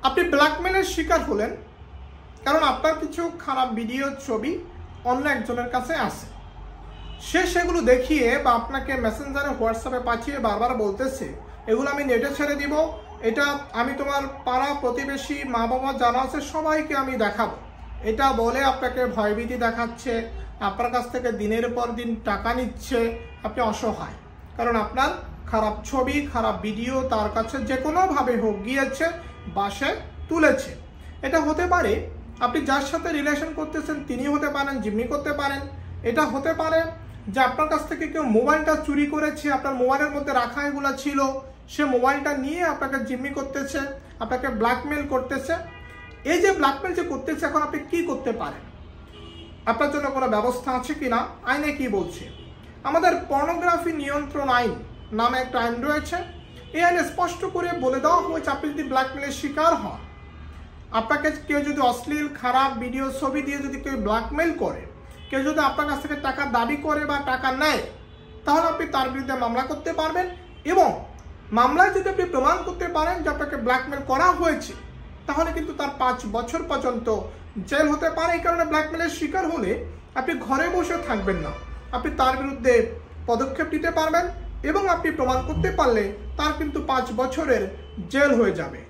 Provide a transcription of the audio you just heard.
আপনি ব্ল্যাকমেলের শিকার হলেন কারণ আপনার কিছু খারাপ ভিডিও ছবি অন্য একজনের কাছে আসে, সে সেগুলো দেখিয়ে বা আপনাকে মেসেঞ্জারে হোয়াটসঅ্যাপে পাঠিয়ে বারবার বলতেছে এগুলো আমি নেটে ছেড়ে দিব, এটা আমি তোমার পাড়া প্রতিবেশী মা বাবা যারা আছে সবাইকে আমি দেখাবো, এটা বলে আপনাকে ভয়ভীতি দেখাচ্ছে, আপনার কাছ থেকে দিনের পর দিন টাকা নিচ্ছে। আপনি অসহায় কারণ আপনার খারাপ ছবি খারাপ ভিডিও তার কাছে যে কোনোভাবে হোক গিয়েছে বা সে তুলেছে। এটা হতে পারে আপনি যার সাথে রিলেশন করতেছেন তিনি হতে পারেন, জিম্মি করতে পারেন। এটা হতে পারে যে আপনার কাছ থেকে কেউ মোবাইলটা চুরি করেছে, আপনার মোবাইলের মধ্যে রাখা এগুলো ছিল, সে মোবাইলটা নিয়ে আপনাকে জিম্মি করতেছে, আপনাকে ব্ল্যাকমেল করতেছে। এই যে ব্ল্যাকমেল যে করতেছে, এখন আপনি কি করতে পারেন? আপনার জন্য কোনো ব্যবস্থা আছে কিনা? আইনে কি বলছে? আমাদের পর্নোগ্রাফি নিয়ন্ত্রণ আইন নামে একটা আইন রয়েছে। এই আইনে স্পষ্ট করে বলে দেওয়া হয়েছে আপনি যদি ব্ল্যাকমেলের শিকার হন, আপনাকে কেউ যদি অশ্লীল খারাপ ভিডিও ছবি দিয়ে যদি কেউ ব্ল্যাকমেল করে, কেউ যদি আপনার কাছ থেকে টাকা দাবি করে বা টাকা নেয়, তাহলে আপনি তার বিরুদ্ধে মামলা করতে পারবেন এবং মামলায় যদি আপনি প্রমাণ করতে পারেন যে আপনাকে ব্ল্যাকমেল করা হয়েছে, তাহলে কিন্তু তার 5 বছর পর্যন্ত জেল হতে পারে। এই কারণে ব্ল্যাকমেলের শিকার হলে আপনি ঘরে বসে থাকবেন না, আপনি তার বিরুদ্ধে পদক্ষেপ নিতে পারবেন এবং আপনি প্রমাণ করতে পারলে তার কিন্তু 5 বছরের জেল হয়ে যাবে।